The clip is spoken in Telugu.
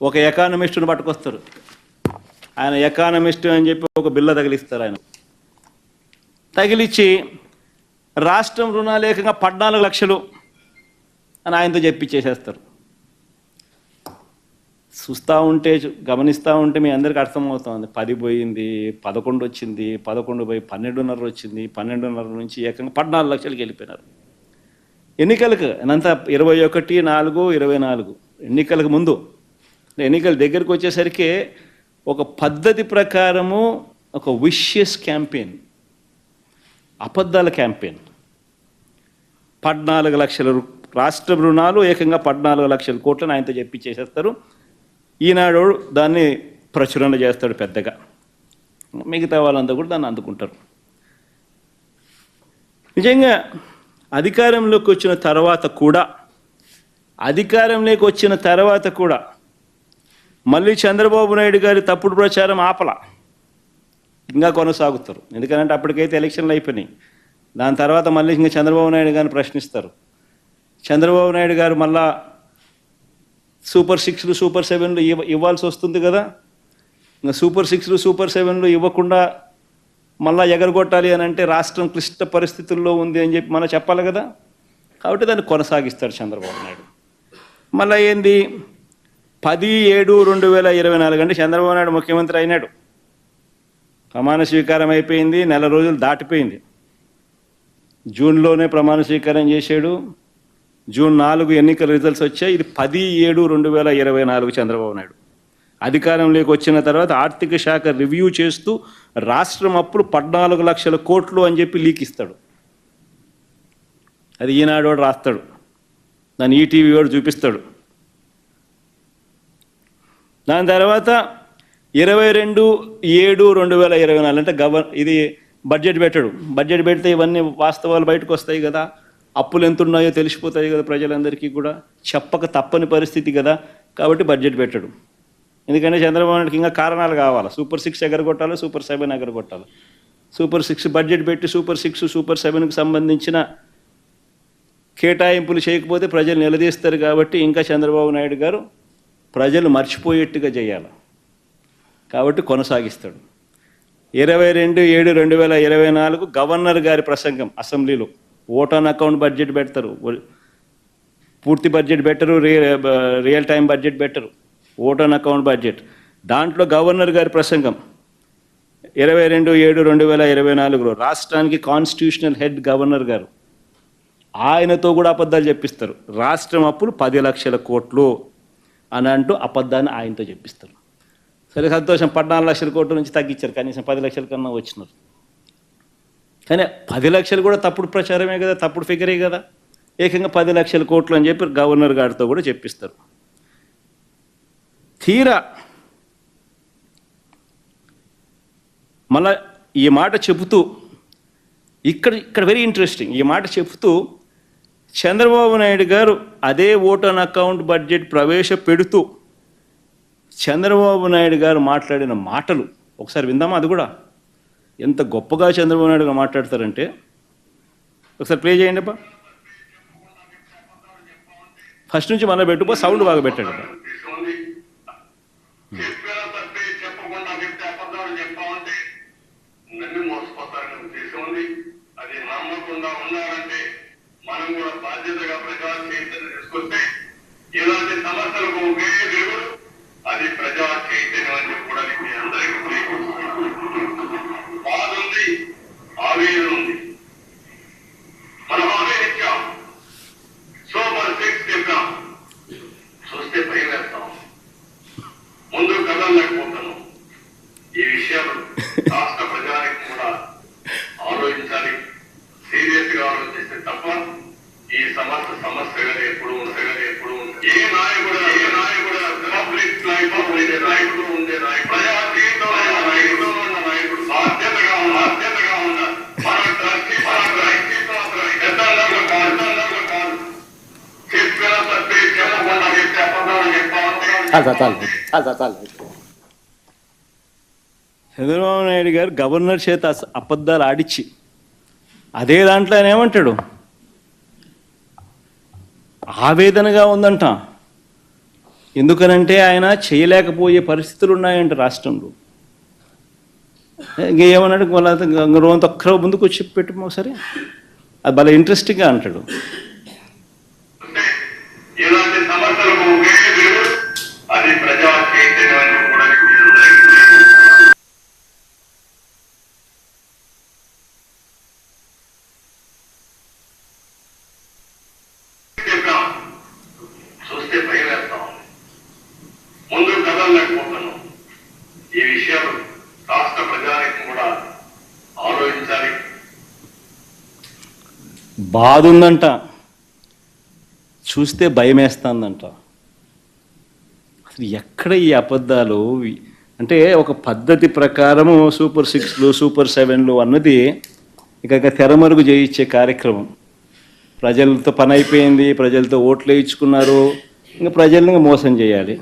ఒక ఎకానమిస్టుని పట్టుకొస్తారు. ఆయన ఎకానమిస్ట్ అని చెప్పి ఒక బిల్ల తగిలిస్తారు. ఆయన తగిలిచ్చి రాష్ట్రం రుణాలు ఏకంగా 14 లక్షలు అని ఆయనతో చెప్పించేసేస్తారు. చూస్తూ ఉంటే గమనిస్తూ ఉంటే మీ అందరికీ అర్థమవుతుంది. 10 పోయింది, 11 వచ్చింది, 11 పోయి 12.5 వచ్చింది, 12.5 నుంచి ఏకంగా 14 లక్షలకి వెళ్ళిపోయినారు. ఎన్నికలకు అంతా 21/4/24 ఎన్నికలకు ముందు, ఎన్నికల దగ్గరికి వచ్చేసరికి ఒక పద్ధతి ప్రకారము ఒక విషియస్ క్యాంపెయిన్, అబద్ధాల క్యాంపెయిన్. 14 లక్షల రాష్ట్ర రుణాలు ఏకంగా 14 లక్షల కోట్లను ఆయనతో చెప్పించేసేస్తారు. ఈనాడు దాన్ని ప్రచురణ చేస్తాడు పెద్దగా, మిగతా వాళ్ళంతా కూడా దాన్ని అందుకుంటారు. నిజంగా అధికారంలోకి వచ్చిన తర్వాత కూడా మళ్ళీ చంద్రబాబు నాయుడు గారి తప్పుడు ప్రచారం ఆపల, ఇంకా కొనసాగుతారు. ఎందుకంటే అప్పటికైతే ఎలక్షన్లు అయిపోయినాయి. దాని తర్వాత మళ్ళీ ఇంకా చంద్రబాబు నాయుడు గారిని ప్రశ్నిస్తారు. చంద్రబాబు నాయుడు గారు మళ్ళా సూపర్ 6లు సూపర్ 7లు ఇవ్వాల్సి వస్తుంది కదా. ఇంకా సూపర్ 6లు సూపర్ 7లు ఇవ్వకుండా మళ్ళీ ఎగరగొట్టాలి అని అంటే రాష్ట్రం క్లిష్ట పరిస్థితుల్లో ఉంది అని చెప్పి మనం చెప్పాలి కదా. కాబట్టి దాన్ని కొనసాగిస్తాడు చంద్రబాబు నాయుడు. మళ్ళీ ఏంది 10/7/2024 అంటే చంద్రబాబు నాయుడు ముఖ్యమంత్రి అయినాడు. ప్రమాణ స్వీకారం అయిపోయింది, నెల రోజులు దాటిపోయింది. జూన్లోనే ప్రమాణ స్వీకారం చేశాడు. జూన్ 4 ఎన్నికల రిజల్ట్స్ వచ్చాయి. ఇది 10/7/2024 చంద్రబాబు నాయుడు అధికారంలోకి వచ్చిన తర్వాత ఆర్థిక శాఖ రివ్యూ చేస్తూ రాష్ట్రం అప్పులు 14 లక్షల కోట్లు అని చెప్పి లీక్ ఇస్తాడు. అది ఈనాడు వాడు రాస్తాడు, దాన్ని ఈటీవీ వాడు చూపిస్తాడు. దాని తర్వాత 22/7/2024 అంటే ఇది బడ్జెట్ పెట్టాడు. బడ్జెట్ పెడితే ఇవన్నీ వాస్తవాలు బయటకు వస్తాయి కదా, అప్పులు ఎంత ఉన్నాయో తెలిసిపోతాయి కదా ప్రజలందరికీ కూడా, చెప్పక తప్పని పరిస్థితి కదా. కాబట్టి బడ్జెట్ పెట్టాడు. ఎందుకంటే చంద్రబాబు నాయుడుకి ఇంకా కారణాలు కావాలి. సూపర్ 6 ఎగరగొట్టాలి, సూపర్ 7 ఎగరగొట్టాలి. సూపర్ 6 బడ్జెట్ పెట్టి సూపర్ 6 సూపర్ 7కి సంబంధించిన కేటాయింపులు చేయకపోతే ప్రజలు నిలదీస్తారు. కాబట్టి ఇంకా చంద్రబాబు నాయుడు గారు ప్రజలు మర్చిపోయేట్టుగా చేయాలి. కాబట్టి కొనసాగిస్తాడు. 22/7/2024 గవర్నర్ గారి ప్రసంగం అసెంబ్లీలో. ఓట్ ఆన్ అకౌంట్ బడ్జెట్ పెడతారు, పూర్తి బడ్జెట్ పెట్టరు, రియల్ టైం బడ్జెట్ పెట్టరు, ఓట్ ఆన్ అకౌంట్ బడ్జెట్. దాంట్లో గవర్నర్ గారి ప్రసంగం 22/7/2024 రాష్ట్రానికి కాన్స్టిట్యూషనల్ హెడ్ గవర్నర్ గారు, ఆయనతో కూడా అబద్ధాలు చెప్పిస్తారు. రాష్ట్రం అప్పులు 10 లక్షల కోట్లు అని అంటూ అబద్ధాన్ని ఆయనతో చెప్పిస్తారు. సరే సంతోషం, 14 లక్షల కోట్ల నుంచి తగ్గించారు, కనీసం 10 లక్షల కన్నా వచ్చినారు. కానీ 10 లక్షలు కూడా తప్పుడు ప్రచారమే కదా, తప్పుడు ఫిగరే కదా. ఏకంగా 10 లక్షల కోట్లు అని చెప్పి గవర్నర్ గారితో కూడా చెప్పిస్తారు. తీరా మళ్ళా ఈ మాట చెబుతూ ఇక్కడ వెరీ ఇంట్రెస్టింగ్, ఈ మాట చెబుతూ చంద్రబాబు నాయుడు గారు అదే ఓట్ ఆన్ అకౌంట్ బడ్జెట్ ప్రవేశపెడుతూ చంద్రబాబు నాయుడు గారు మాట్లాడిన మాటలు ఒకసారి విందామా? అది కూడా ఎంత గొప్పగా చంద్రబాబు నాయుడు గారు మాట్లాడతారంటే ఒకసారి ప్లే చేయండి అబ్బా. ఫస్ట్ నుంచి మళ్ళీ పెట్టుకో, సౌండ్ బాగా పెట్టండి. మనం కూడా బాధ్యతగా ప్రజా చైతన్యం తీసుకొస్తే ఇలాంటి సమస్యలకు ఒకే దేవుడు, అది ప్రజా చైతన్యం అని కూడా మీ అందరికీ బాధ ఉంది, ఆవేదన ఉంది. మనం ఆవేదించాం, సూపర్ 6 చెప్పాం, చూస్తే భయం వేస్తాం, ముందు కదలలేకపోతున్నాం. ఈ విషయాలు రాష్ట్ర ప్రజానికి కూడా ఆలోచించాలి, సీరియస్ గా ఆలోచిస్తే తప్ప ఈ సమస్యగా ఎప్పుడు ఉంటుంది. ఏ నాయకుడు పబ్లిక్ నాయకుడు ఉండే నాయకుడు, ప్రజా జీవితంలో ఉన్న నాయకుడు బాధ్యతగా ఉన్న మన ట్రస్టీ పెద్దలకు కాదు, చెప్పిన సత్తే చెప్పకుండా చెప్తే అబద్ధాలు చంద్రబాబు నాయుడు గారు గవర్నర్ చేత అబద్ధాలు ఆడిచ్చి అదే దాంట్లో ఆయన ఏమంటాడు, ఆవేదనగా ఉందంట, ఎందుకనంటే ఆయన చేయలేకపోయే పరిస్థితులు ఉన్నాయంట రాష్ట్రంలో. ఇంకేమన్నాడు, వాళ్ళ రోజు ఒక్కరో ముందుకు వచ్చి పెట్టు ఒకసారి, అది భలే ఇంట్రెస్టింగ్గా అంటాడు. ఇలాంటి సమస్యలకు ఒకే విరుగుడు, అది ప్రజా చైతన్యం అని కూడా మీ అందరికీ తెలుసు. చెప్పాం, చూస్తే భయం వేస్తాం, ముందు కదలలేకపోతున్నాం. ఈ విషయాలు రాష్ట్ర ప్రజానికి కూడా ఆలోచించాలి. బాధ ఉందంట, చూస్తే భయం వేస్తుందంట. అసలు ఎక్కడ ఈ అబద్ధాలు? అంటే ఒక పద్ధతి ప్రకారము సూపర్ 6లు సూపర్ 7లు అన్నది ఇక తెరమరుగు చేయించే కార్యక్రమం. ప్రజలతో పని అయిపోయింది, ప్రజలతో ఓట్లు వేయించుకున్నారు, ఇంకా ప్రజల్ని మోసం చేయాలి.